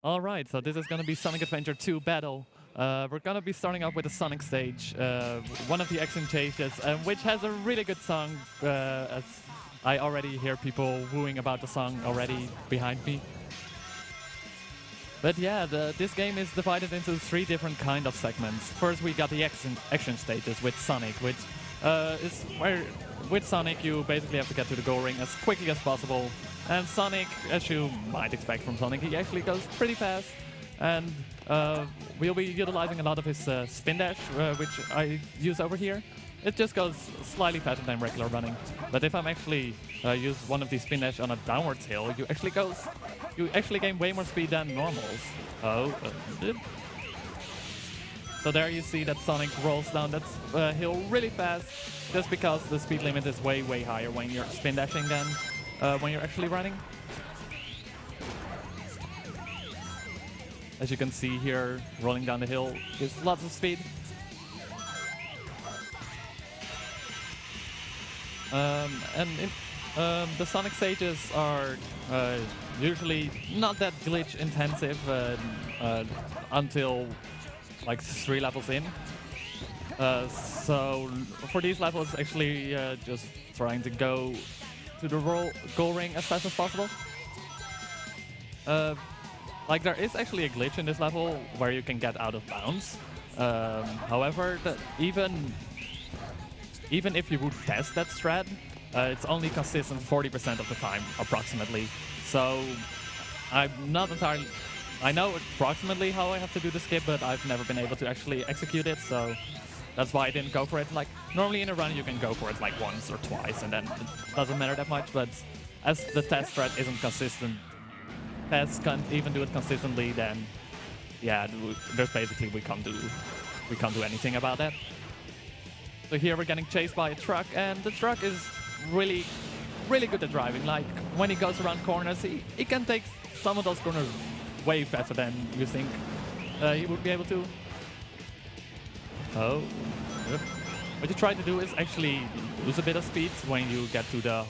Alright, so this is going to be Sonic Adventure 2 Battle. We're going to be starting off with the Sonic stage, one of the action stages, which has a really good song, as I already hear people wooing about the song already behind me. But yeah, this game is divided into 3 different kind of segments. First we got the action stages with Sonic, which is where with Sonic you basically have to get to the goal ring as quickly as possible. And Sonic, as you might expect from Sonic, he actually goes pretty fast. And we'll be utilizing a lot of his spin dash, which I use over here. It just goes slightly faster than regular running. But if I'm actually use one of these spin dash on a downwards hill, you actually gain way more speed than normals. So there you see that Sonic rolls down that hill really fast, just because the speed limit is way, way higher when you're spin dashing than when you're actually running. As you can see here, rolling down the hill gives lots of speed. The Sonic stages are usually not that glitch intensive until like 3 levels in. So for these levels, actually just trying to go to the goal ring as fast as possible. Like there is actually a glitch in this level where you can get out of bounds. However, even if you would test that strat, it's only consistent 40% of the time, approximately. So I'm not entirely... I know approximately how I have to do the skip, but I've never been able to actually execute it, so that's why I didn't go for it. Like, normally in a run you can go for it like once or twice, and then it doesn't matter that much, but as the test strat isn't consistent, tests can't even do it consistently, then yeah, there's basically we can't do anything about that. So here we're getting chased by a truck, and the truck is really good at driving. Like, when he goes around corners, he can take some of those corners way faster than you think he would be able to. Oh. Yep. What you try to do is actually lose a bit of speed when you get to the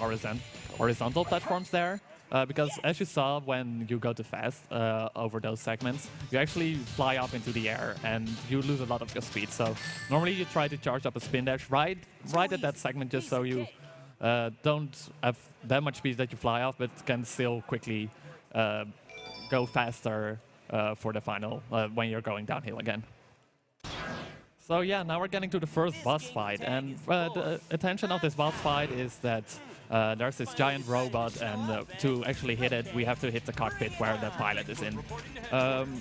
horizontal platforms there. Because as you saw, when you go too fast over those segments, you actually fly up into the air and you lose a lot of your speed. So normally you try to charge up a spin dash right at that segment, just so you don't have that much speed that you fly off, but can still quickly go faster for the final when you're going downhill again. So yeah, now we're getting to the first boss fight, and the intention of this boss fight is that there's this giant robot, and to actually hit it, we have to hit the cockpit where the pilot is in.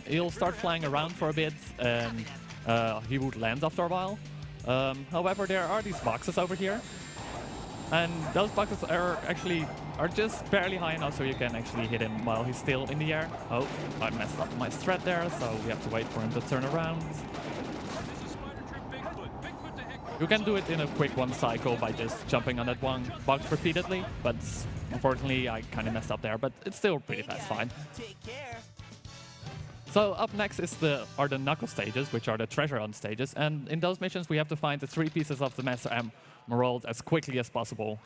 He'll start flying around for a bit, and he would land after a while. However, there are these boxes over here, and those boxes are just barely high enough so you can actually hit him while he's still in the air. Oh, I messed up my strat there, so we have to wait for him to turn around. You can do it in a quick one cycle by just jumping on that one box repeatedly, but unfortunately I kind of messed up there, but it's still pretty fast fine. So up next are the Knuckle stages, which are the treasure hunt stages, and in those missions we have to find the 3 pieces of the Master Emerald as quickly as possible.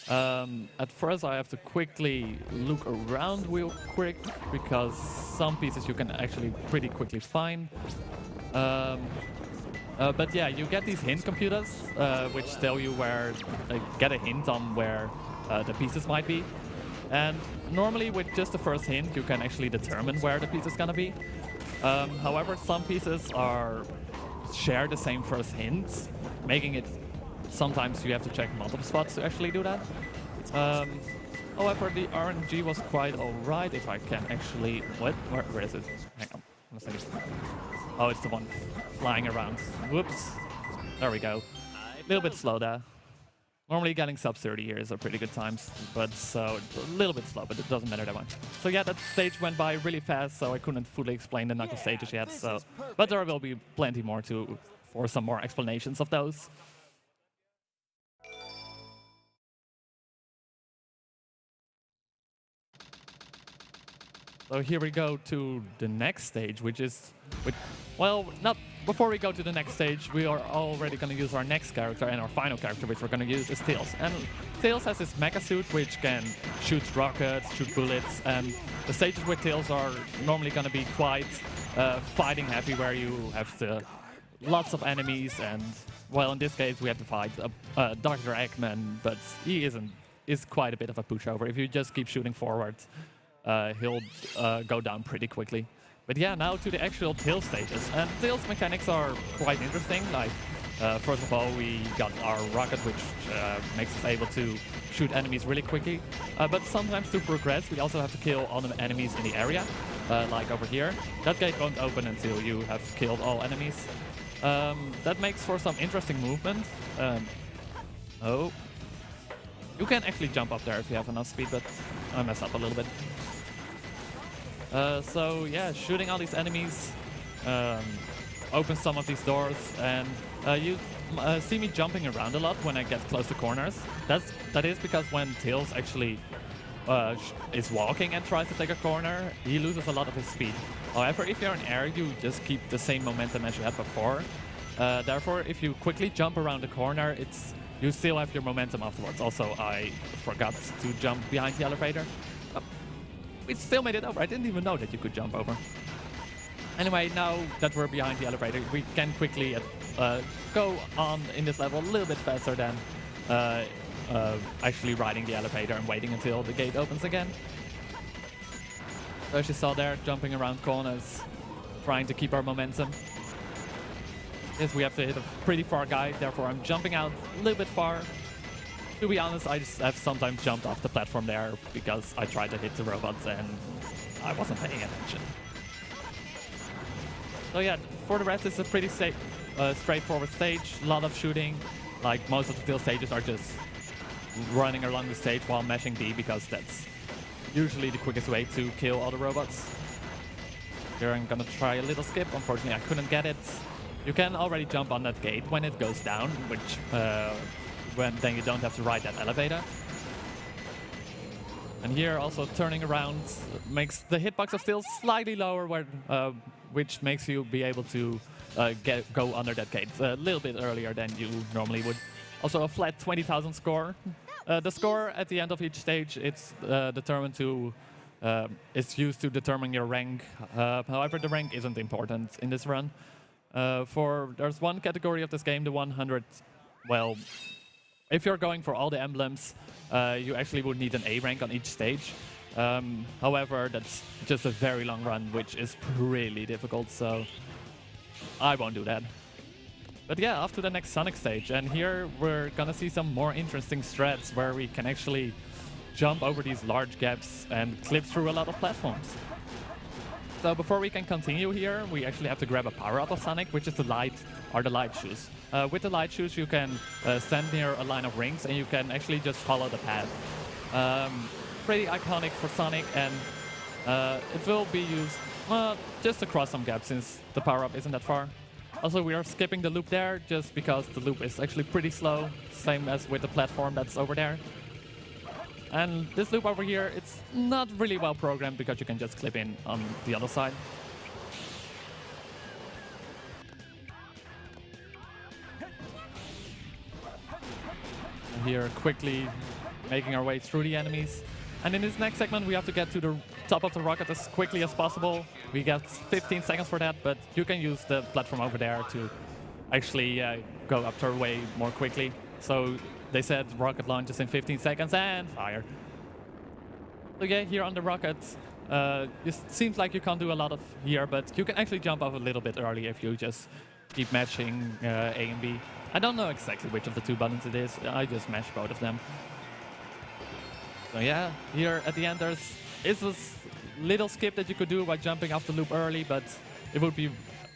At first I have to quickly look around real quick, because some pieces you can actually pretty quickly find. But yeah, you get these hint computers, which tell you where, get a hint on where the pieces might be. And normally with just the first hint, you can actually determine where the piece is gonna be. However, some pieces share the same first hint, making it sometimes you have to check multiple spots to actually do that. However, the RNG was quite alright if I can actually... What? Where is it? Hang on. One second. Oh, it's the one flying around. Whoops. There we go. A little bit slow there. Normally getting sub 30 here is a pretty good times, but so a little bit slow, but it doesn't matter that much. So yeah, that stage went by really fast, so I couldn't fully explain the Knuckle stages yet. So, but there will be plenty more for some more explanations of those. So here we go to the next stage, which is, well, not before we go to the next stage, we are already going to use our next character, and our final character, which we're going to use, is Tails. And Tails has this mecha suit, which can shoot rockets, shoot bullets, and the stages with Tails are normally going to be quite fighting heavy, where you have lots of enemies, and well, in this case, we have to fight Dr. Eggman, but he is quite a bit of a pushover. If you just keep shooting forward, he'll go down pretty quickly. But yeah, now to the actual Tails stages. And Tails mechanics are quite interesting. Like, first of all, we got our rocket, which makes us able to shoot enemies really quickly. But sometimes to progress, we also have to kill all the enemies in the area, like over here. That gate won't open until you have killed all enemies. That makes for some interesting movement. Oh. You can actually jump up there if you have enough speed, but I messed up a little bit. So yeah, shooting all these enemies opens some of these doors, and you see me jumping around a lot when I get close to corners. That is because when Tails actually is walking and tries to take a corner, he loses a lot of his speed. However, if you're in air, you just keep the same momentum as you had before. Therefore, if you quickly jump around the corner, you still have your momentum afterwards. Also, I forgot to jump behind the elevator. We still made it over. I didn't even know that you could jump over. Anyway, now that we're behind the elevator, we can quickly go on in this level a little bit faster than actually riding the elevator and waiting until the gate opens again. So as you saw there, jumping around corners, trying to keep our momentum. Yes, we have to hit a pretty far guy, therefore I'm jumping out a little bit far. To be honest, I just have sometimes jumped off the platform there because I tried to hit the robots and I wasn't paying attention. So yeah, for the rest, it's a pretty straightforward stage. A lot of shooting. Like, most of the Tails stages are just running along the stage while mashing B, because that's usually the quickest way to kill all the robots. Here I'm gonna try a little skip. Unfortunately, I couldn't get it. You can already jump on that gate when it goes down, which then you don't have to ride that elevator. And here also turning around makes the hitbox of Tails slightly lower, which makes you be able to go under that gate a little bit earlier than you normally would. Also a flat 20,000 score. The score at the end of each stage, it's it's used to determine your rank. However, the rank isn't important in this run. There's one category of this game, the 100. Well, if you're going for all the emblems, you actually would need an A rank on each stage. However, that's just a very long run, which is really difficult, so I won't do that. But yeah, off to the next Sonic stage, and here we're gonna see some more interesting strats where we can actually jump over these large gaps and clip through a lot of platforms. So before we can continue here, we actually have to grab a power-up of Sonic, which is the light shoes. With the light shoes, you can stand near a line of rings, and you can actually just follow the path. Pretty iconic for Sonic, and it will be used just across some gaps, since the power-up isn't that far. Also, we are skipping the loop there, just because the loop is actually pretty slow, same as with the platform that's over there. And this loop over here, it's not really well programmed, because you can just clip in on the other side. Here, quickly making our way through the enemies. And in this next segment, we have to get to the top of the rocket as quickly as possible. We get 15 seconds for that, but you can use the platform over there to actually go up to way more quickly. So they said rocket launches in 15 seconds and fire. So yeah, here on the rocket, it seems like you can't do a lot of here, but you can actually jump off a little bit early if you just keep mashing A and B. I don't know exactly which of the two buttons it is. I just mashed both of them. So yeah, here at the end there's this little skip that you could do by jumping off the loop early, but it would be,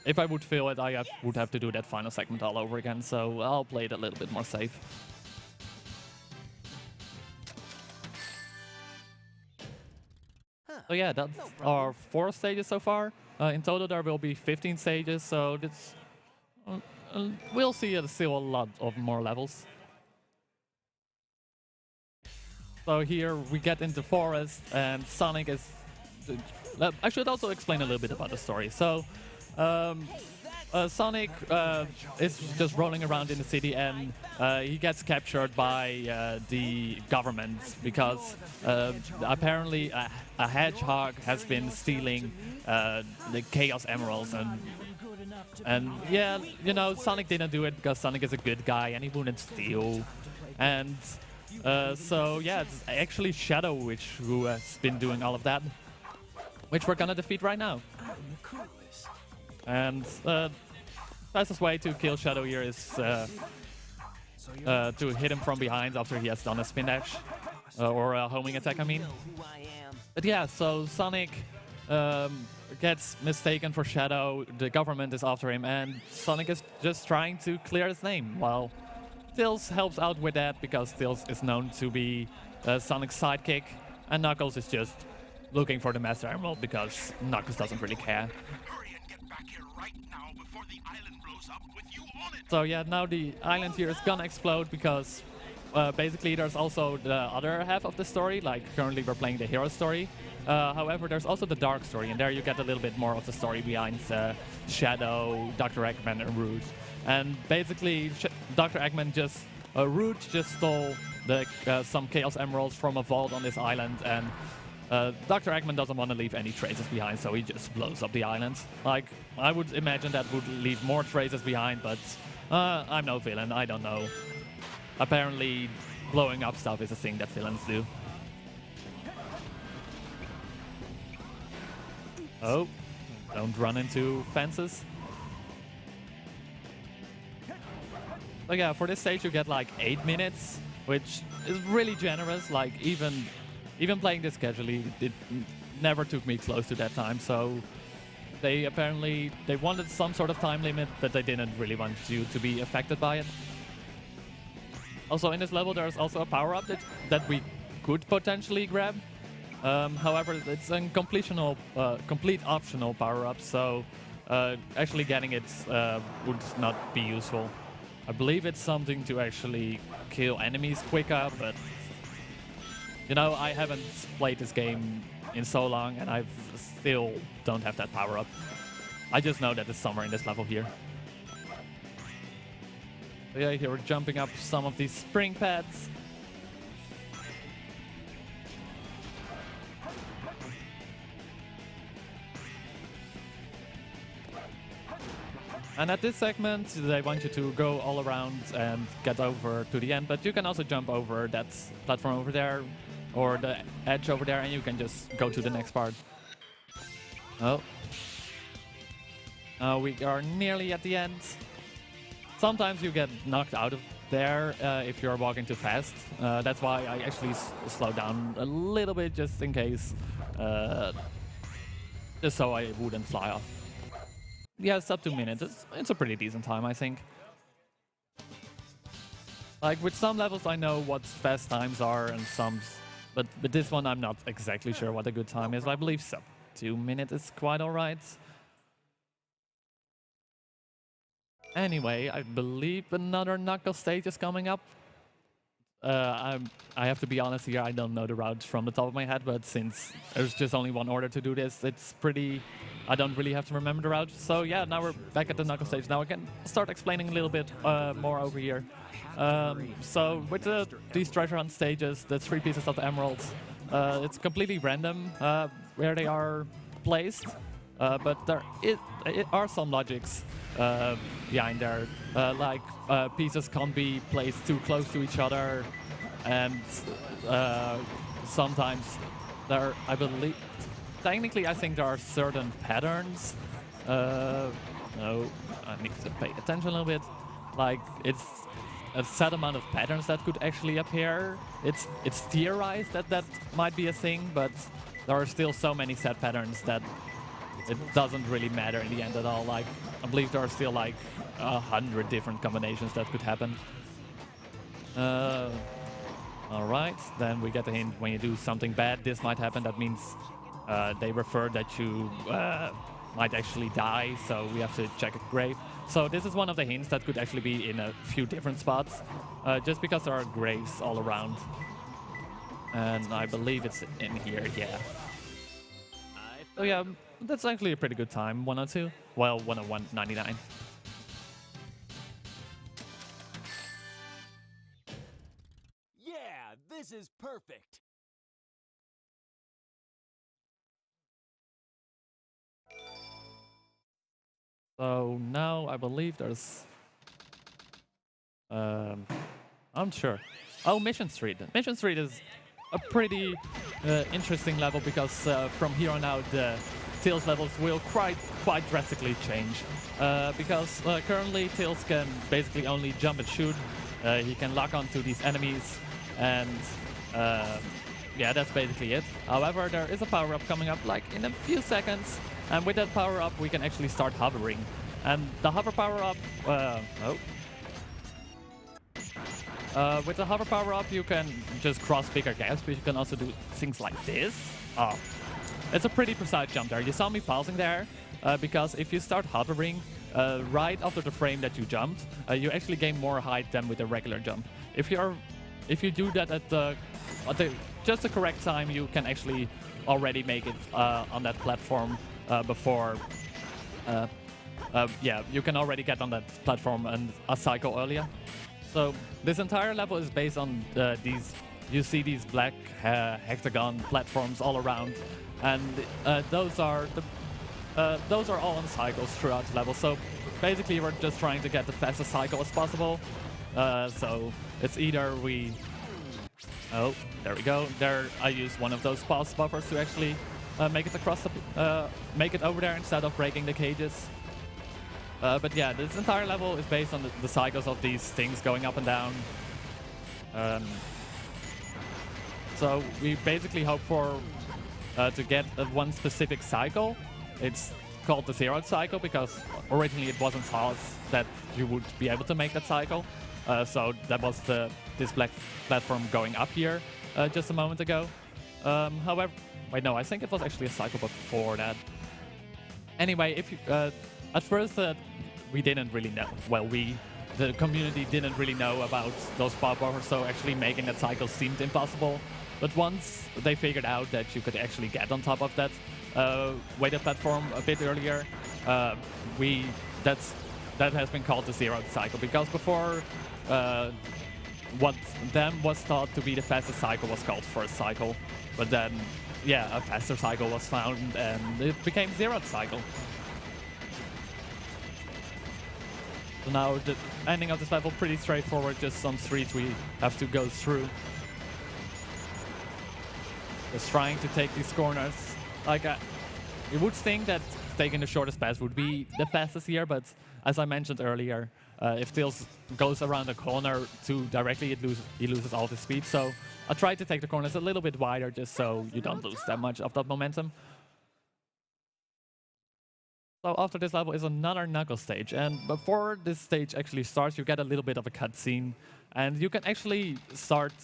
if I would fail it, I would have to do that final segment all over again, so I'll play it a little bit more safe. So yeah, that's our 4 stages so far. In total there will be 15 stages, so that's, we'll see still a lot of more levels. So here we get into forest, and Sonic is... I should also explain a little bit about the story. So Sonic is just rolling around in the city, and he gets captured by the government because apparently a hedgehog has been stealing the Chaos Emeralds, and yeah, you know, Sonic didn't do it because Sonic is a good guy and he wouldn't steal, and so yeah, it's actually Shadow who has been doing all of that, which we're gonna defeat right now. And fastest way to kill Shadow here is to hit him from behind after he has done a spin dash or a homing attack, I mean. But yeah, so Sonic gets mistaken for Shadow, the government is after him, and Sonic is just trying to clear his name, while Tails helps out with that because Tails is known to be Sonic's sidekick, and Knuckles is just looking for the Master Emerald because Knuckles doesn't really care. So yeah, now the island here is gonna explode because basically there's also the other half of the story, like currently we're playing the hero story. However, there's also the dark story, and there you get a little bit more of the story behind Shadow, Dr. Eggman, and Rouge. And basically, Dr. Eggman Rouge just stole some Chaos Emeralds from a vault on this island, and Dr. Eggman doesn't want to leave any traces behind, so he just blows up the island. Like, I would imagine that would leave more traces behind, but I'm no villain, I don't know. Apparently, blowing up stuff is a thing that villains do. Oh, don't run into fences. So yeah, for this stage you get like 8 minutes, which is really generous. Like even playing this casually, it never took me close to that time. So they wanted some sort of time limit, but they didn't really want you to be affected by it. Also in this level there's also a power-up that we could potentially grab. However, it's a complete optional power-up, so actually getting it would not be useful. I believe it's something to actually kill enemies quicker, but you know, I haven't played this game in so long and I still don't have that power-up. I just know that it's somewhere in this level here. So yeah, here we're jumping up some of these spring pads. And at this segment, they want you to go all around and get over to the end, but you can also jump over that platform over there, or the edge over there, and you can just go to the next part. Oh. We are nearly at the end. Sometimes you get knocked out of there if you're walking too fast. That's why I actually slow down a little bit just in case, just so I wouldn't fly off. Yeah, it's up to minutes. It's a pretty decent time, I think. Like, with some levels I know what fast times are, and some, but with this one I'm not exactly sure what a good time is. I believe sub 2 minutes is quite alright. Anyway, I believe another Knuckles stage is coming up. I have to be honest here, I don't know the routes from the top of my head, but since there's just only one order to do this, it's pretty... I don't really have to remember the route. So yeah, now we're back at the Knuckles stage. Now I can start explaining a little bit more over here. So with these treasure hunt stages, the 3 pieces of the emeralds, it's completely random where they are placed, but there are some logics behind there. Like pieces can't be placed too close to each other, and sometimes there, I believe, technically I think there are certain patterns. No, I need to pay attention a little bit. Like, it's a set amount of patterns that could actually appear. It's theorized that might be a thing, but there are still so many set patterns that it doesn't really matter in the end at all. Like, I believe there are still like 100 different combinations that could happen. Alright, then we get the hint when you do something bad, this might happen. That means they refer that you might actually die, so we have to check a grave. So this is one of the hints that could actually be in a few different spots, just because there are graves all around. And I believe it's in here, yeah. So yeah, that's actually a pretty good time, 102. well, 101.99. Yeah, this is perfect. So now I believe there's... I'm sure. Oh, Mission Street. Mission Street is a pretty interesting level because from here on out the Tails levels will quite drastically change. Because currently Tails can basically only jump and shoot. He can lock onto these enemies and yeah, that's basically it. However, there is a power-up coming up like in a few seconds, and with that power-up we can actually start hovering. And the hover power-up... with the hover power-up you can just cross bigger gaps, but you can also do things like this. Oh, it's a pretty precise jump there. You saw me pausing there, because if you start hovering right after the frame that you jumped, you actually gain more height than with a regular jump. If you do that at just the correct time, you can actually already make it on that platform before... yeah, you can already get on that platform and a cycle earlier. So this entire level is based on these... You see these black hexagon platforms all around, and those are all on cycles throughout the level. So basically, we're just trying to get the fastest cycle as possible. So it's either we... Oh, there we go. There, I used one of those pause buffers to actually make it across the... make it over there instead of breaking the cages. But yeah, this entire level is based on the cycles of these things going up and down. So we basically hope for to get one specific cycle. It's called the zeroed cycle because originally it wasn't thought that you would be able to make that cycle. So that was this black platform going up here just a moment ago. However, wait, no, I think it was actually a cycle before that. Anyway, if you, at first we didn't really know. Well, the community didn't really know about those pop buffers, so actually making that cycle seemed impossible. But once they figured out that you could actually get on top of that weighted platform a bit earlier, that has been called the zeroed cycle. Because before, what then was thought to be the fastest cycle was called first cycle, but then, yeah, a faster cycle was found and it became zeroed cycle. So now the ending of this level pretty straightforward, just some streets we have to go through. Just trying to take these corners. Like, you would think that taking the shortest path would be the fastest here, but as I mentioned earlier, if Tails goes around the corner too directly, he loses all of his speed. So I tried to take the corners a little bit wider just so you don't lose that much of that momentum. So after this level is another Knuckle stage, and before this stage actually starts, you get a little bit of a cutscene, and you can actually start...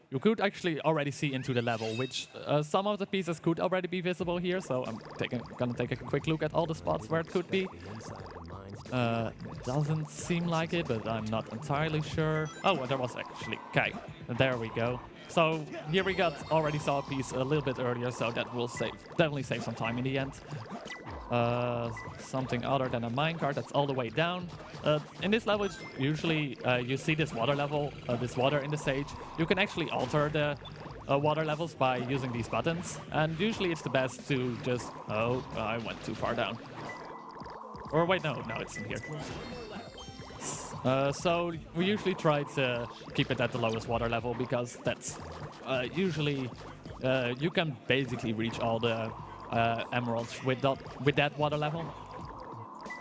you could actually already see into the level, which some of the pieces could already be visible here, so I'm gonna take a quick look at all the spots where it could be. Doesn't seem like it, but I'm not entirely sure. Oh, well, there was actually... Okay, there we go. So here we already saw a piece a little bit earlier, so that will definitely save some time in the end. Something other than a minecart that's all the way down. In this level, it's usually you see this water level, this water in the stage. You can actually alter the water levels by using these buttons, and usually it's the best to just... Oh, I went too far down. Or wait, no, it's in here. So we usually try to keep it at the lowest water level because that's usually you can basically reach all the emeralds with that water level.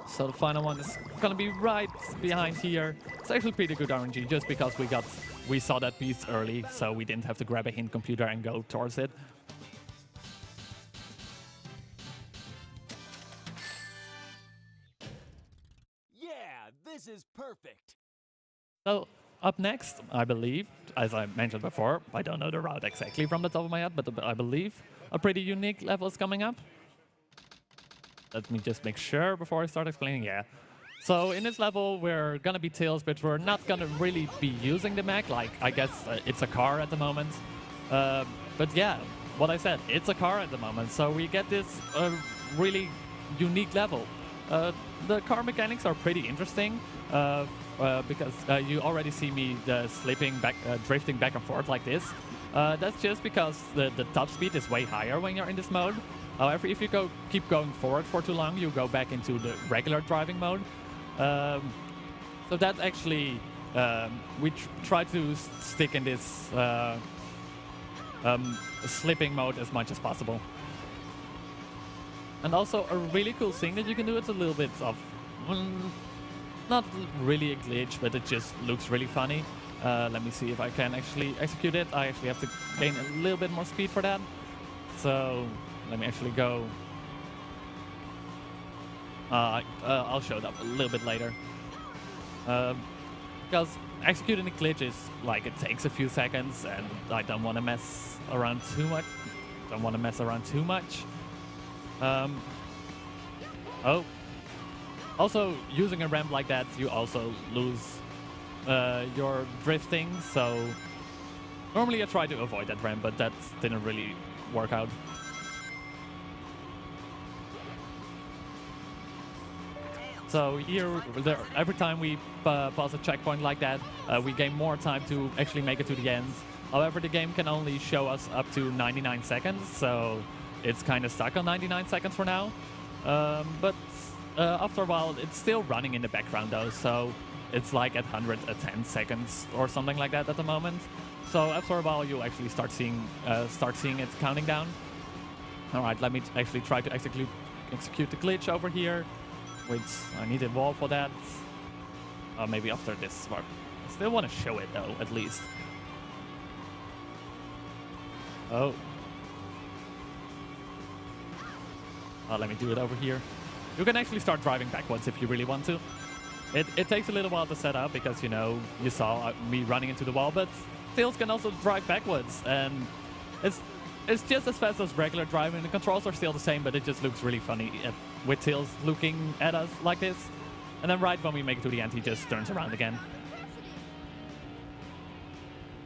So the final one is gonna be right behind here. It's actually pretty good RNG just because we saw that piece early, so we didn't have to grab a hint computer and go towards it. This is perfect. So up next, I believe, as I mentioned before, I don't know the route exactly from the top of my head, but I believe a pretty unique level is coming up. Let me just make sure before I start explaining. Yeah. So in this level, we're gonna be Tails, but we're not gonna really be using the mech. Like, I guess it's a car at the moment. But yeah, what I said, it's a car at the moment. So we get this really unique level. The car mechanics are pretty interesting because you already see me drifting back and forth like this. That's just because the top speed is way higher when you're in this mode. However, if you keep going forward for too long, you go back into the regular driving mode. So that's actually we try to stick in this slipping mode as much as possible. And also a really cool thing that you can do, it's a little bit of, not really a glitch, but it just looks really funny. Let me see if I can actually execute it. I actually have to gain a little bit more speed for that. So let me actually go. I'll show that a little bit later. Because executing the glitch is like, it takes a few seconds and I don't want to mess around too much. Oh, also using a ramp like that, you also lose your drifting. So normally I try to avoid that ramp, but that didn't really work out. So here, every time we pass a checkpoint like that, we gain more time to actually make it to the end. However, the game can only show us up to 99 seconds, so it's kind of stuck on 99 seconds for now. But after a while, it's still running in the background though, so it's like at 110 seconds or something like that at the moment. So after a while, you'll actually start seeing it counting down. All right, let me actually try to execute the glitch over here. Which I need a wall for that. Maybe after this part. I still want to show it though, at least. Oh. Let me do it over here. You can actually start driving backwards if you really want to. It takes a little while to set up because, you know, you saw me running into the wall, but Tails can also drive backwards, and it's just as fast as regular driving. The controls are still the same, but it just looks really funny with Tails looking at us like this. And then right when we make it to the end, he just turns around again.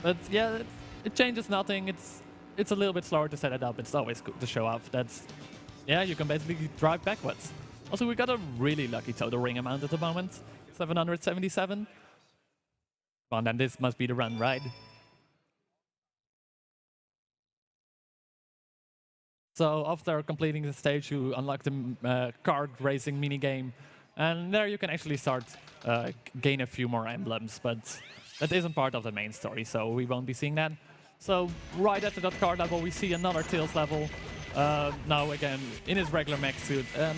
But yeah, it changes nothing. It's a little bit slower to set it up. It's always good to show off. Yeah, you can basically drive backwards. Also, we got a really lucky total ring amount at the moment. 777. Well, then this must be the run, right? So after completing the stage, you unlock the kart racing minigame. And there you can actually start gain a few more emblems, but that isn't part of the main story, so we won't be seeing that. So right after that car level, we see another Tails level. Now again, in his regular mech suit. And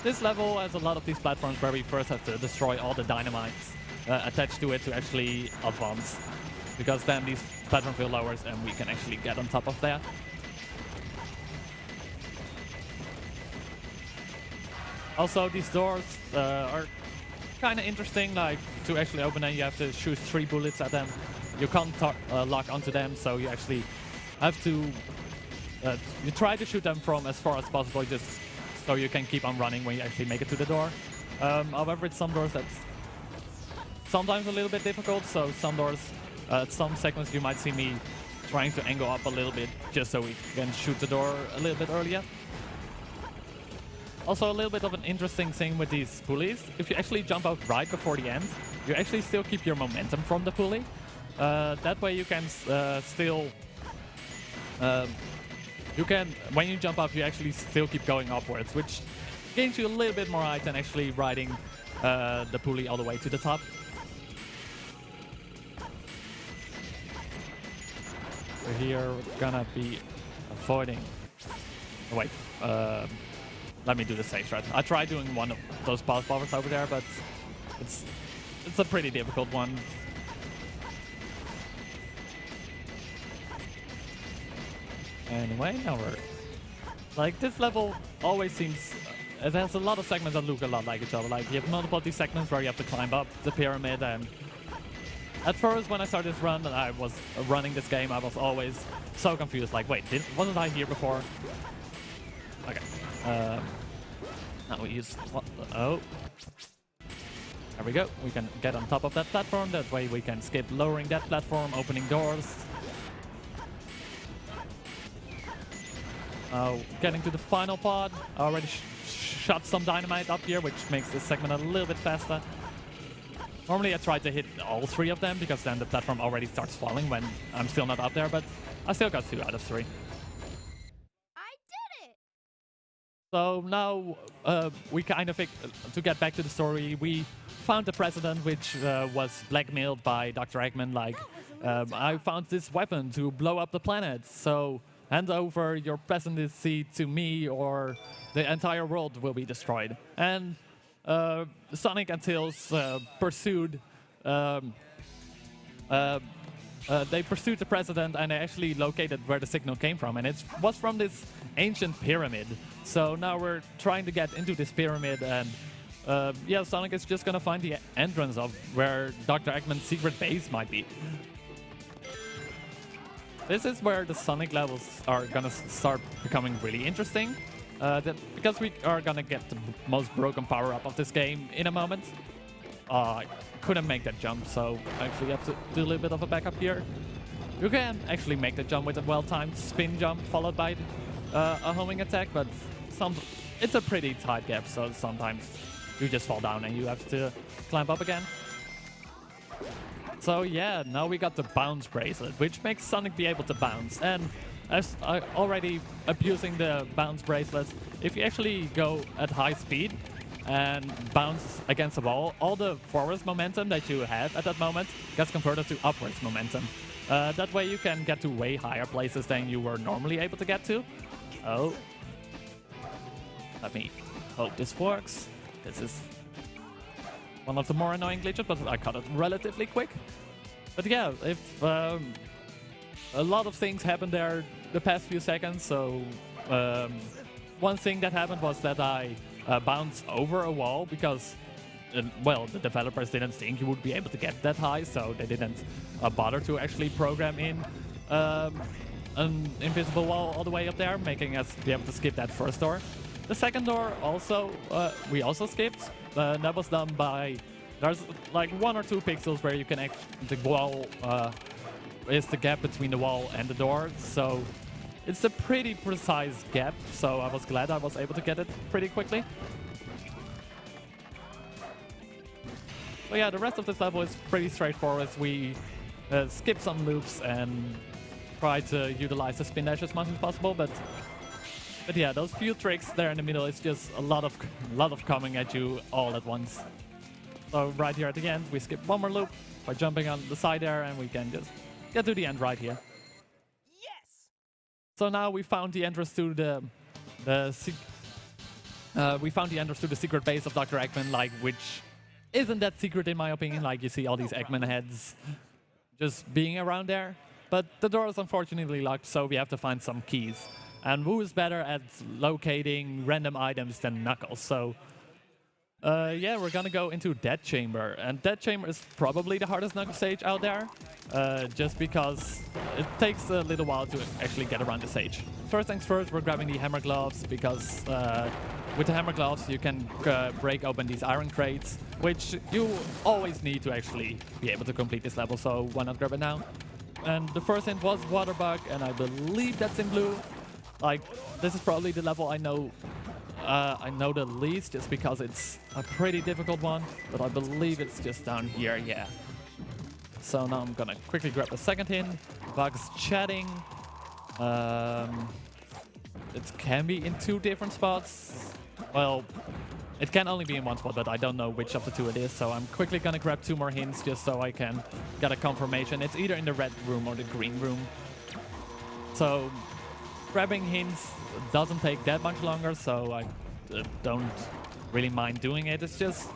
this level has a lot of these platforms where we first have to destroy all the dynamites attached to it to actually advance. Because then these platforms will lower and we can actually get on top of that. Also, these doors are kind of interesting. Like, to actually open them, you have to shoot 3 bullets at them. You can't lock onto them, so you actually have to... you try to shoot them from as far as possible, just so you can keep on running when you actually make it to the door. However, with some doors, that's sometimes a little bit difficult. So some doors, at some segments, you might see me trying to angle up a little bit, just so we can shoot the door a little bit earlier. Also, a little bit of an interesting thing with these pulleys. If you actually jump out right before the end, you actually still keep your momentum from the pulley. That way you can still... when you jump up, you actually still keep going upwards, which gains you a little bit more height than actually riding the pulley all the way to the top. So here we're gonna be avoiding... Oh, wait. Let me do the safe strat. I tried doing one of those pulse buffers over there, but it's a pretty difficult one. Anyway, now we're... Like, this level always seems... it has a lot of segments that look a lot like each other. Like, you have multiple of these segments where you have to climb up the pyramid, and... At first, when I started this run and I was running this game, I was always so confused. Like, wait, wasn't I here before? Okay. Now we use... Oh. There we go. We can get on top of that platform. That way we can skip lowering that platform, opening doors. Getting to the final pod. I already shot some dynamite up here, which makes this segment a little bit faster. Normally I try to hit all 3 of them because then the platform already starts falling when I'm still not up there, but I still got 2 out of 3. I did it! So now we kind of, to get back to the story, we found the president, which was blackmailed by Dr. Eggman, like, I found this weapon to blow up the planet, so hand over your presidency to me or the entire world will be destroyed. And Sonic and Tails pursued they pursued the president, and they actually located where the signal came from, and it was from this ancient pyramid. So now we're trying to get into this pyramid, and yeah, Sonic is just gonna find the entrance of where Dr. Eggman's secret base might be. This is where the Sonic levels are gonna start becoming really interesting. Because we are gonna get the most broken power-up of this game in a moment. I couldn't make that jump, so I actually have to do a little bit of a backup here. You can actually make the jump with a well-timed spin jump followed by a homing attack, but it's a pretty tight gap, so sometimes you just fall down and you have to climb up again. So yeah, now we got the bounce bracelet, which makes Sonic be able to bounce. And as I already abusing the bounce bracelets, if you actually go at high speed and bounce against the wall, all the forwards momentum that you have at that moment gets converted to upwards momentum. That way you can get to way higher places than you were normally able to get to. Oh. Let me hope this works. This is one of the more annoying glitches, but I caught it relatively quick. But yeah, if a lot of things happened there the past few seconds, so one thing that happened was that I bounced over a wall because, well, the developers didn't think you would be able to get that high, so they didn't bother to actually program in an invisible wall all the way up there, making us be able to skip that first door. The second door also, we also skipped. That was done by, there's like 1 or 2 pixels where you can the wall is the gap between the wall and the door, so it's a pretty precise gap, so I was glad I was able to get it pretty quickly. But yeah, the rest of this level is pretty straightforward. We skip some loops and try to utilize the spin dash as much as possible, but yeah, those few tricks there in the middle is just a lot of coming at you all at once. So right here at the end, we skip 1 more loop by jumping on the side there, and we can just get to the end right here. Yes! So now we found the entrance to the secret base of Dr. Eggman, like, which isn't that secret in my opinion. Like, you see all these Eggman heads just being around there, but the door is unfortunately locked, so we have to find some keys. And who is better at locating random items than Knuckles? So yeah, we're gonna go into Death Chamber, and Death Chamber is probably the hardest Knuckles stage out there, just because it takes a little while to actually get around the stage. First things first, we're grabbing the hammer gloves, because with the hammer gloves you can break open these iron crates, which you always need to actually be able to complete this level, so why not grab it now? And the first hint was Water Bug, and I believe that's in blue. Like, this is probably the level I know the least, just because it's a pretty difficult one, but I believe it's just down here, yeah. So now I'm gonna quickly grab the second hint. Bugs chatting. It can be in 2 different spots. Well, it can only be in 1 spot, but I don't know which of the 2 it is, so I'm quickly gonna grab 2 more hints just so I can get a confirmation. It's either in the red room or the green room. So grabbing hints doesn't take that much longer, so I don't really mind doing it. It's just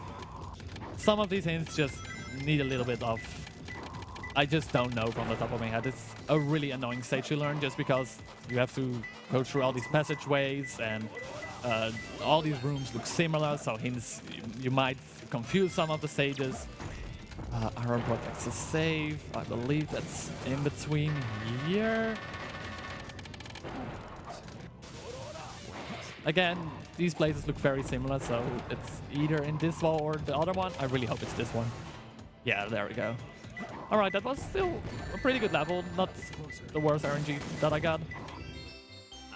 some of these hints just need a little bit of, I just don't know from the top of my head. It's a really annoying stage to learn just because you have to go through all these passageways, and all these rooms look similar, so hints, you might confuse some of the stages. Iron protects the save. I believe that's in between here. Again, these places look very similar, so it's either in this wall or the other one. I really hope it's this one. Yeah, there we go. Alright, that was still a pretty good level, not the worst RNG that I got.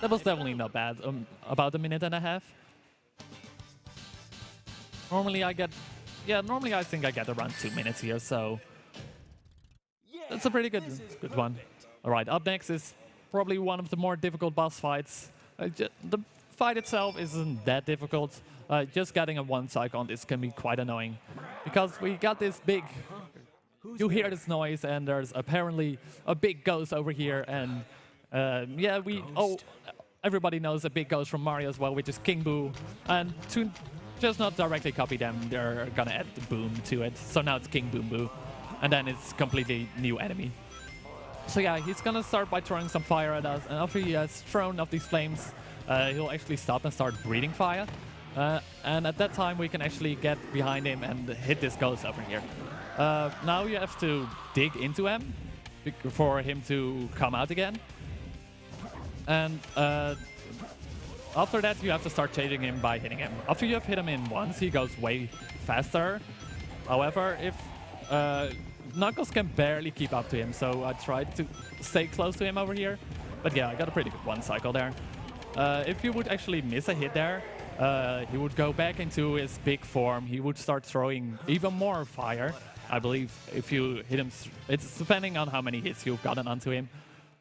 That was definitely not bad. About a minute and a half. Normally I get, yeah, normally I think I get around 2 minutes here, so that's a pretty good one. All right, up next is probably one of the more difficult boss fights. The fight itself isn't that difficult. Just getting a one cycle on this can be quite annoying, because we got this big. You hear this noise, and there's apparently a big ghost over here, and yeah, everybody knows a big ghost from Mario as well, which is King Boo, and to just not directly copy them, they're gonna add the boom to it. So now it's King Boom Boo, and then it's completely new enemy. So yeah, he's gonna start by throwing some fire at us, and after he has thrown off these flames, he'll actually stop and start breathing fire. And at that time, we can actually get behind him and hit this ghost over here. Now you have to dig into him for him to come out again. And after that, you have to start chasing him by hitting him. After you have hit him in once, he goes way faster. However, if Knuckles can barely keep up to him, so I tried to stay close to him over here. But yeah, I got a pretty good one cycle there. If you would actually miss a hit there, he would go back into his big form. He would start throwing even more fire. I believe if you hit him, it's depending on how many hits you've gotten onto him.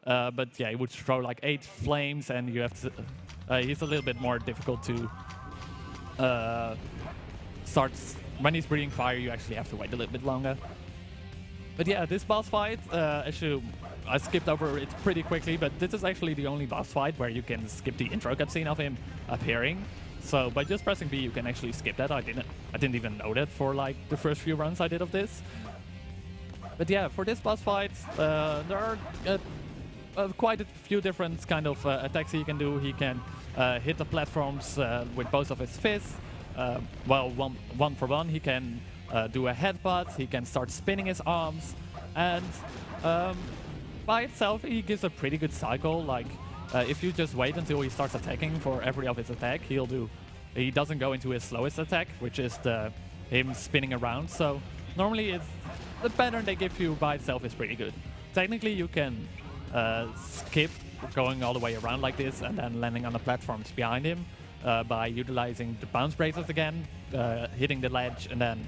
But yeah, he would throw like 8 flames, and you have to. He's a little bit more difficult to start. When he's breathing fire, you actually have to wait a little bit longer. But yeah, this boss fight, actually, I skipped over it pretty quickly, but this is actually the only boss fight where you can skip the intro cutscene of him appearing. So by just pressing B, you can actually skip that. I didn't even know that for like the first few runs I did of this. But yeah, for this boss fight, there are quite a few different kind of attacks he can do. He can hit the platforms with both of his fists. Well, one for one. He can do a headbutt. He can start spinning his arms, and by itself, he gives a pretty good cycle. Like if you just wait until he starts attacking for every of his attack, he doesn't go into his slowest attack, which is him spinning around. So normally, the pattern they give you by itself is pretty good. Technically, you can skip going all the way around like this and then landing on the platforms behind him by utilizing the bounce braces again, hitting the ledge, and then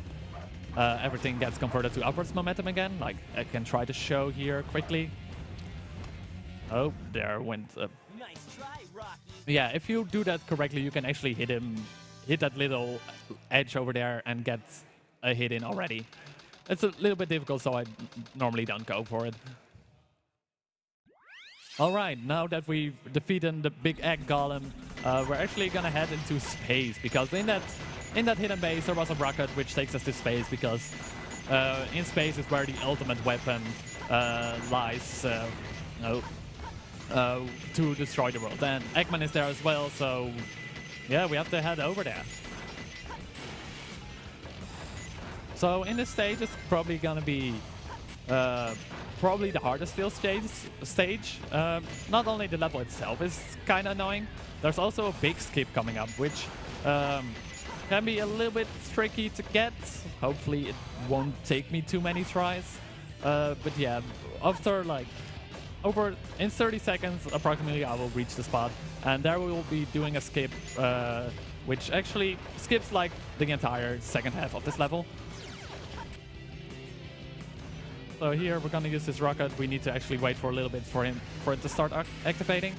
everything gets converted to upwards momentum again. Like I can try to show here quickly. Oh, there went. Nice try, Rocky. Yeah, if you do that correctly, you can actually hit that little edge over there and get a hit in already. It's a little bit difficult, so I normally don't go for it. All right, now that we've defeated the big egg golem, we're actually gonna head into space, because in that hidden base there was a rocket which takes us to space, because in space is where the ultimate weapon lies to destroy the world. And Eggman is there as well, so yeah, we have to head over there. So in this stage, it's probably gonna be probably the hardest field stage. Not only the level itself is kind of annoying, there's also a big skip coming up, which can be a little bit tricky to get. Hopefully it won't take me too many tries. But yeah, after like in 30 seconds approximately, I will reach the spot, and there we will be doing a skip, which actually skips like the entire second half of this level. So here we're gonna use this rocket. We need to actually wait for a little bit for it to start activating.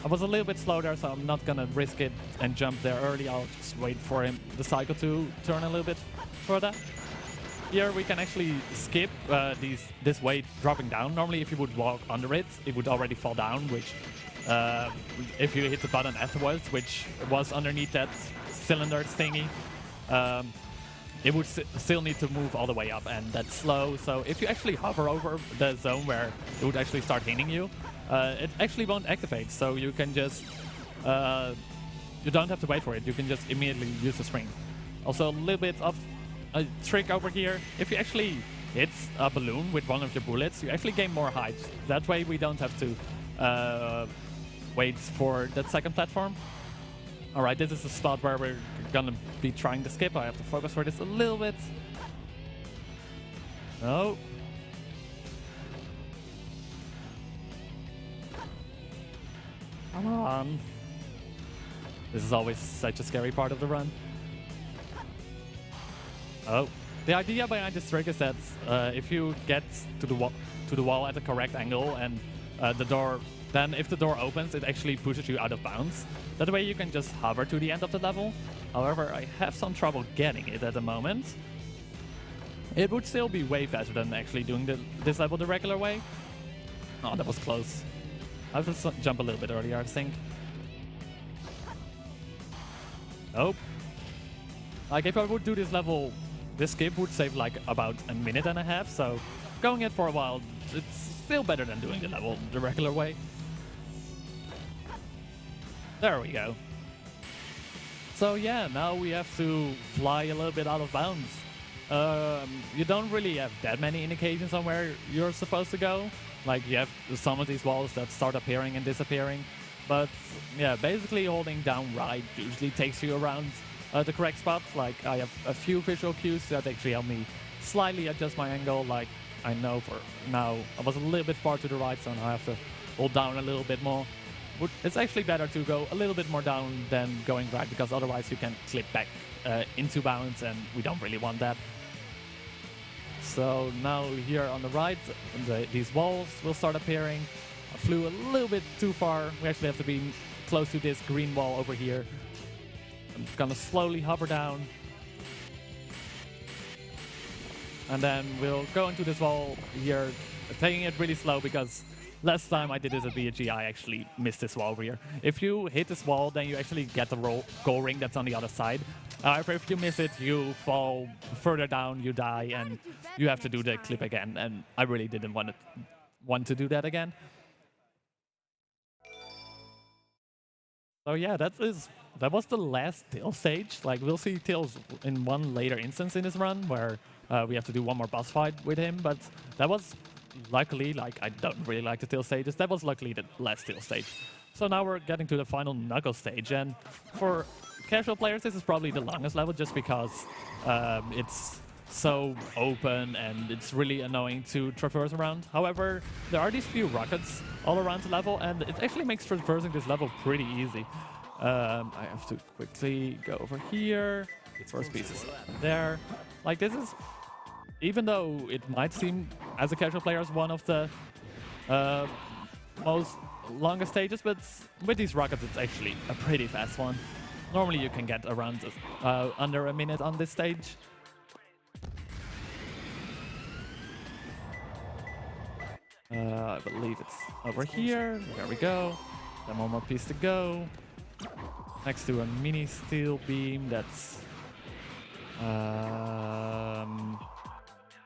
I was a little bit slow there, so I'm not gonna risk it and jump there early. I'll just wait for the cycle to turn a little bit further. Here we can actually skip this weight dropping down. Normally if you would walk under it, it would already fall down, which if you hit the button afterwards, which was underneath that cylinder thingy, it would still need to move all the way up, and that's slow. So if you actually hover over the zone where it would actually start hitting you, it actually won't activate. So you can just, you don't have to wait for it. You can just immediately use the spring. Also a little bit of a trick over here. If you actually hit a balloon with one of your bullets, you actually gain more height. That way we don't have to wait for that second platform. All right, this is the spot where we're gonna be trying to skip. I have to focus for this a little bit. No. Come on. This is always such a scary part of the run. Oh. The idea behind this trick is that if you get to the wall at the correct angle and the door, then if the door opens, it actually pushes you out of bounds. That way you can just hover to the end of the level. However, I have some trouble getting it at the moment. It would still be way faster than actually doing this level the regular way. Oh, that was close. I have to jump a little bit earlier, I think. Nope. Like, if I would do this level, this skip would save like about a minute and a half, so going it for a while, it's still better than doing the level the regular way. There we go. So yeah, now we have to fly a little bit out of bounds. You don't really have that many indications on where you're supposed to go. Like, you have some of these walls that start appearing and disappearing. But yeah, basically holding down right usually takes you around the correct spots. Like, I have a few visual cues that actually help me slightly adjust my angle. Like, I know for now I was a little bit far to the right, so now I have to hold down a little bit more. But it's actually better to go a little bit more down than going right, because otherwise you can clip back into bounds, and we don't really want that. So now here on the right, these walls will start appearing. I flew a little bit too far. We actually have to be close to this green wall over here. I'm gonna slowly hover down. And then we'll go into this wall here, taking it really slow, because last time I did this at BG, I actually missed this wall over here. If you hit this wall, then you actually get the goal ring that's on the other side. However, if you miss it, you fall further down, you die, and you have to do the clip again. And I really didn't want to do that again. So yeah, that was the last Tail stage. Like, we'll see Tails in one later instance in this run, where we have to do one more boss fight with him. But that was luckily, like, I don't really like the Tail stages. That was luckily the last Tail stage. So now we're getting to the final Knuckles stage, and for casual players, this is probably the longest level, just because it's so open and it's really annoying to traverse around. However, there are these few rockets all around the level, and it actually makes traversing this level pretty easy. I have to quickly go over here. First piece is there. Like, this is, even though it might seem as a casual player as one of the most longest stages, but with these rockets it's actually a pretty fast one. Normally you can get around under a minute on this stage. I believe it's over here. There we go. Then one more piece to go. Next to a mini steel beam that's...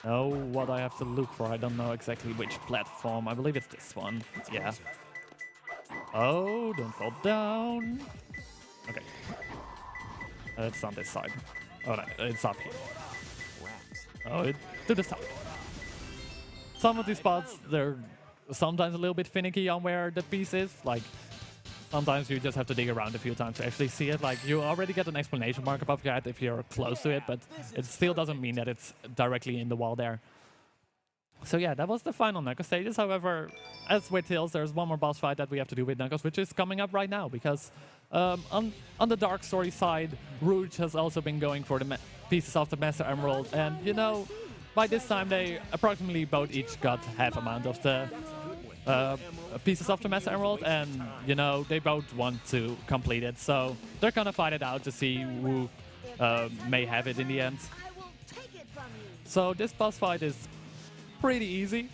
know what I have to look for. I don't know exactly which platform. I believe it's this one. Yeah. Oh, don't fall down. Okay. It's on this side. Oh no, it's up here. Oh, to the side. Some of these spots, they're sometimes a little bit finicky on where the piece is. Like, sometimes you just have to dig around a few times to actually see it. Like, you already get an exclamation mark above your head if you're close to it, but it still doesn't mean that it's directly in the wall there. So yeah, that was the final Knuckles stages. However, as with Tails, there's one more boss fight that we have to do with Knuckles, which is coming up right now, because on the Dark Story side, Rouge has also been going for the pieces of the Master Emerald, and you know, by this time they approximately both each got half amount of the pieces of the Master Emerald, and you know, they both want to complete it, so they're gonna fight it out to see who may have it in the end. So this boss fight is pretty easy.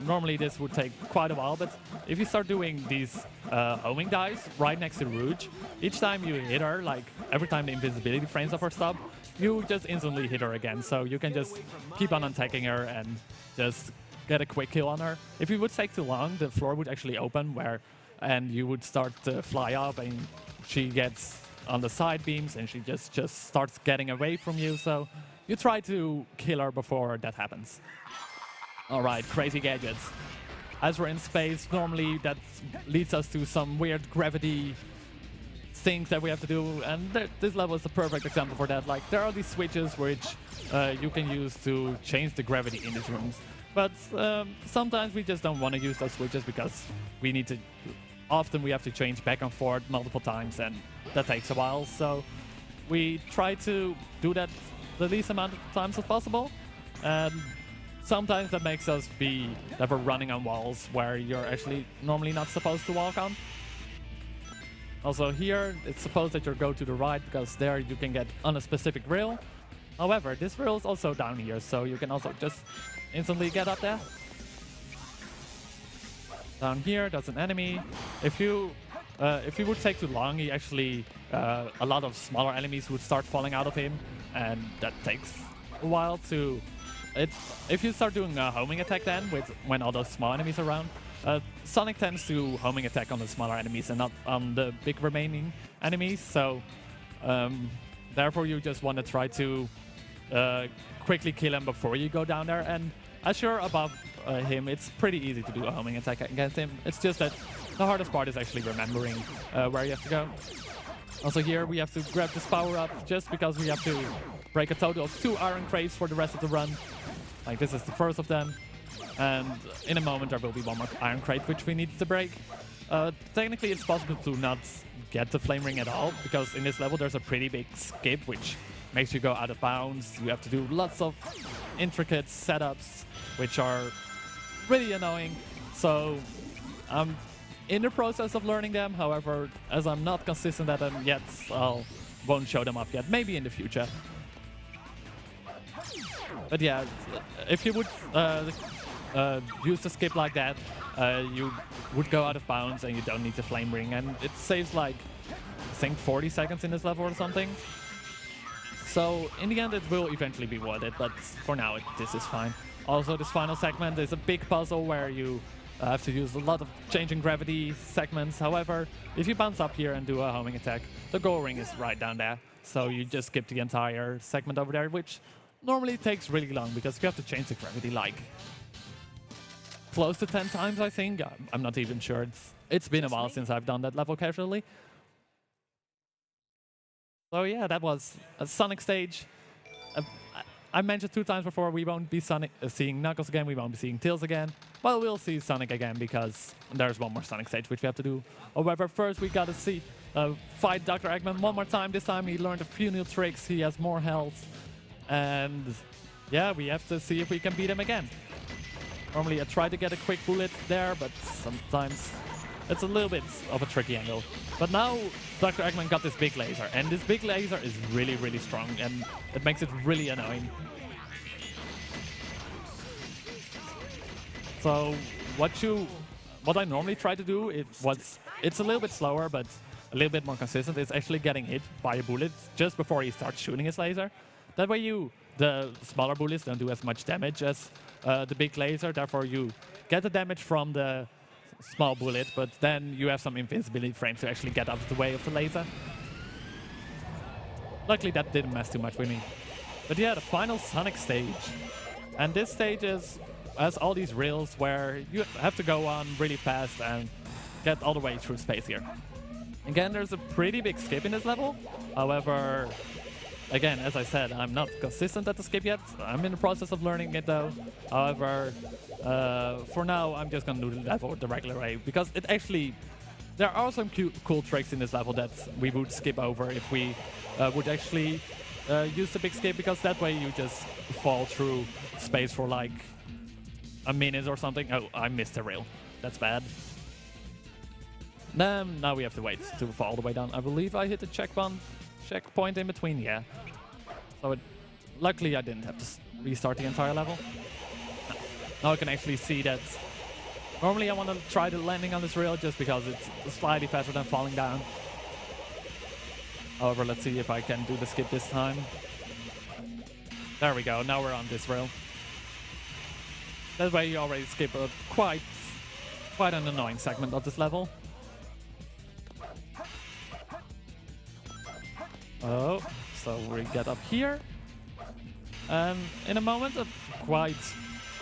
Normally this would take quite a while, but if you start doing these homing dives right next to Rouge, each time you hit her, like every time the invisibility frames of her stop, you just instantly hit her again, so you can just keep on attacking her and just get a quick kill on her. If it would take too long, the floor would actually open and you would start to fly up, and she gets on the side beams and she just starts getting away from you, so you try to kill her before that happens. Alright, crazy gadgets. As we're in space, normally that leads us to some weird gravity things that we have to do, and this level is the perfect example for that. Like, there are these switches which you can use to change the gravity in these rooms. But sometimes we just don't want to use those switches because we need to often we have to change back and forth multiple times, and that takes a while. So we try to do that the least amount of times as possible. And sometimes that makes us be that we're running on walls where you're actually normally not supposed to walk on. Also here, it's supposed that you go to the right because there you can get on a specific rail. However, this rail is also down here, so you can also just instantly get up there. Down here, there's an enemy. If you would take too long, he actually a lot of smaller enemies would start falling out of him, and that takes a while to. If you start doing a homing attack then, when all those small enemies are around, Sonic tends to homing attack on the smaller enemies and not on the big remaining enemies. So therefore, you just want to try to quickly kill him before you go down there. And as you're above him, it's pretty easy to do a homing attack against him. It's just that the hardest part is actually remembering where you have to go. Also here, we have to grab this power up just because we have to break a total of 2 iron crates for the rest of the run. Like, this is the first of them. And in a moment, there will be 1 more iron crate which we need to break. Technically, it's possible to not get the flame ring at all, because in this level, there's a pretty big skip which makes you go out of bounds. You have to do lots of intricate setups, which are really annoying. So I'm in the process of learning them. However, as I'm not consistent at them yet, I won't show them off yet. Maybe in the future. But yeah, if you would use the skip like that, you would go out of bounds and you don't need the flame ring. And it saves like, I think 40 seconds in this level or something. So in the end, it will eventually be worth it, but for now, this is fine. Also, this final segment is a big puzzle where you have to use a lot of changing gravity segments. However, if you bounce up here and do a homing attack, the goal ring is right down there. So you just skip the entire segment over there, which normally takes really long because you have to change the gravity like close to 10 times, I think. I'm not even sure. It's been a while since I've done that level casually. So yeah, that was a Sonic stage. I mentioned 2 times before, we won't be seeing Knuckles again, we won't be seeing Tails again. Well, we'll see Sonic again because there's 1 more Sonic stage which we have to do. However, first we gotta fight Dr. Eggman 1 more time. This time he learned a few new tricks, he has more health. And yeah, we have to see if we can beat him again. Normally I try to get a quick bullet there, but sometimes it's a little bit of a tricky angle. But now Dr. Eggman got this big laser, and this big laser is really, really strong, and it makes it really annoying. So what I normally try to do, it's a little bit slower, but a little bit more consistent. It's actually getting hit by a bullet just before he starts shooting his laser. That way the smaller bullets don't do as much damage as the big laser. Therefore, you get the damage from the small bullet, but then you have some invincibility frames to actually get out of the way of the laser. Luckily, that didn't mess too much with me. But yeah, the final Sonic stage. And this stage has all these rails where you have to go on really fast and get all the way through space here. Again, there's a pretty big skip in this level. However, again, as I said, I'm not consistent at the skip yet. I'm in the process of learning it though. However, for now, I'm just gonna do the level the regular way because it actually, there are some cool tricks in this level that we would skip over if we would actually use the big skip, because that way you just fall through space for like a minute or something. Oh, I missed a rail. That's bad. Then now we have to wait to fall all the way down. I believe I hit the checkpoint in between, yeah. So luckily I didn't have to restart the entire level. Now I can actually see that normally I want to try the landing on this rail just because it's slightly faster than falling down. However, let's see if I can do the skip this time. There we go, now we're on this rail. That way you already skip a quite an annoying segment of this level. Oh, so we get up here. And in a moment, a quite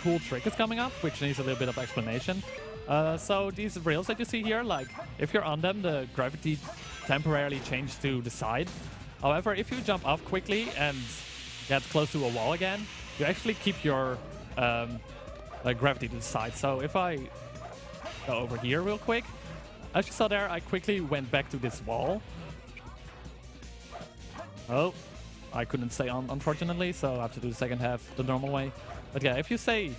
cool trick is coming up, which needs a little bit of explanation. So these rails that you see here, like, if you're on them, the gravity temporarily changes to the side. However, if you jump off quickly and get close to a wall again, you actually keep your gravity to the side. So if I go over here real quick, as you saw there, I quickly went back to this wall. Oh, I couldn't stay on, unfortunately, so I have to do the second half the normal way. But yeah, if you say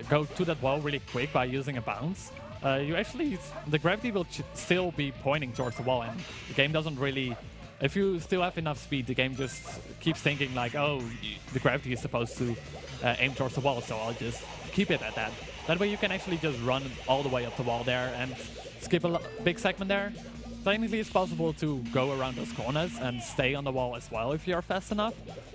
go to that wall really quick by using a bounce, you actually, the gravity will still be pointing towards the wall, and the game doesn't really, if you still have enough speed, the game just keeps thinking like, oh, the gravity is supposed to aim towards the wall, so I'll just keep it at that. That way you can actually just run all the way up the wall there and skip a big segment there. Technically, it's possible to go around those corners and stay on the wall as well if you're fast enough.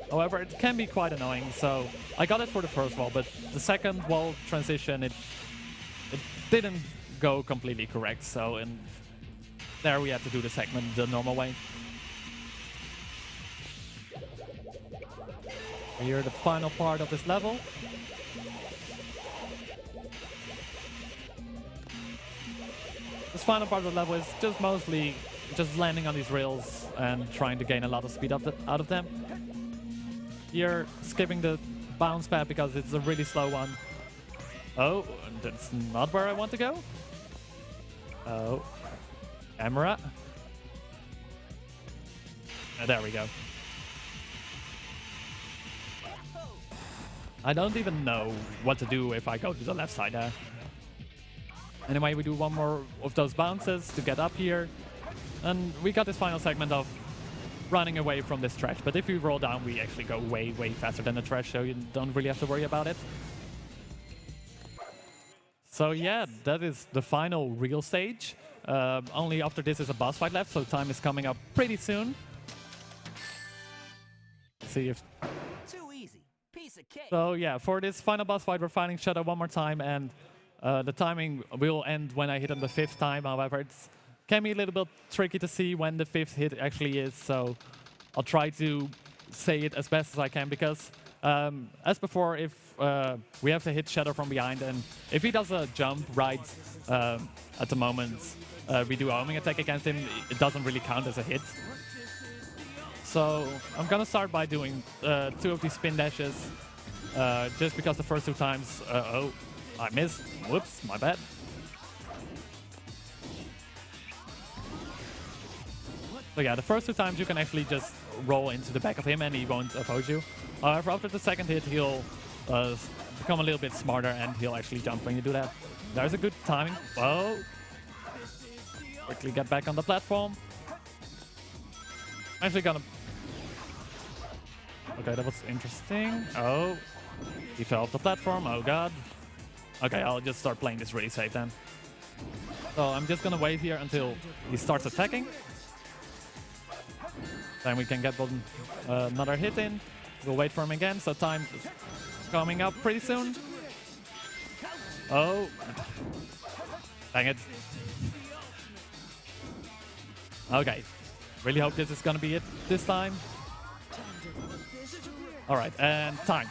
However, it can be quite annoying, so I got it for the first wall, but the second wall transition, it didn't go completely correct, so there we had to do the segment the normal way. Here, the final part of this level. This final part of the level is just mostly just landing on these rails and trying to gain a lot of speed out of them. Here, skipping the bounce pad because it's a really slow one. Oh, that's not where I want to go. Oh, camera. There we go. I don't even know what to do if I go to the left side there. Anyway, we do one more of those bounces to get up here. And we got this final segment of running away from this trash. But if we roll down, we actually go way, way faster than the trash, so you don't really have to worry about it. So yeah, that is the final real stage. Only after this is a boss fight left, so time is coming up pretty soon. Let's see if... Too easy. Piece of cake. So yeah, for this final boss fight, we're fighting Shadow one more time, and the timing will end when I hit him the 5th time. However, it can be a little bit tricky to see when the 5th hit actually is, so I'll try to say it as best as I can, because as before, if we have to hit Shadow from behind, and if he does a jump right at the moment we do a homing attack against him, it doesn't really count as a hit. So I'm gonna start by doing 2 of these spin dashes, just because the first 2 times, oh, I missed. Whoops, my bad. So yeah, the first 2 times you can actually just roll into the back of him and he won't oppose you. However, after the second hit, he'll become a little bit smarter and he'll actually jump when you do that. There's a good timing. Oh! Quickly get back on the platform. I'm actually gonna... Okay, that was interesting. Oh! He fell off the platform. Oh god. Okay, I'll just start playing this really safe then. So I'm just gonna wait here until he starts attacking. Then we can get another hit in. We'll wait for him again, so time is coming up pretty soon. Oh. Dang it. Okay. Really hope this is gonna be it this time. Alright, and time.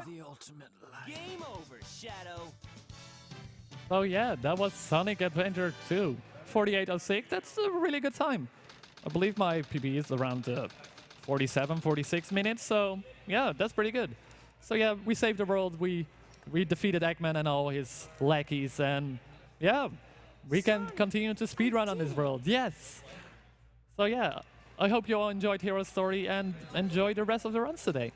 The ultimate light. Game over, Shadow. Oh yeah, that was Sonic Adventure 2. 48:06, that's a really good time. I believe my PB is around 47, 46 minutes, so yeah, that's pretty good. So yeah, we saved the world, we defeated Eggman and all his lackeys, and yeah, we can continue to speedrun on this world, yes! So yeah, I hope you all enjoyed Hero's Story and enjoy the rest of the runs today.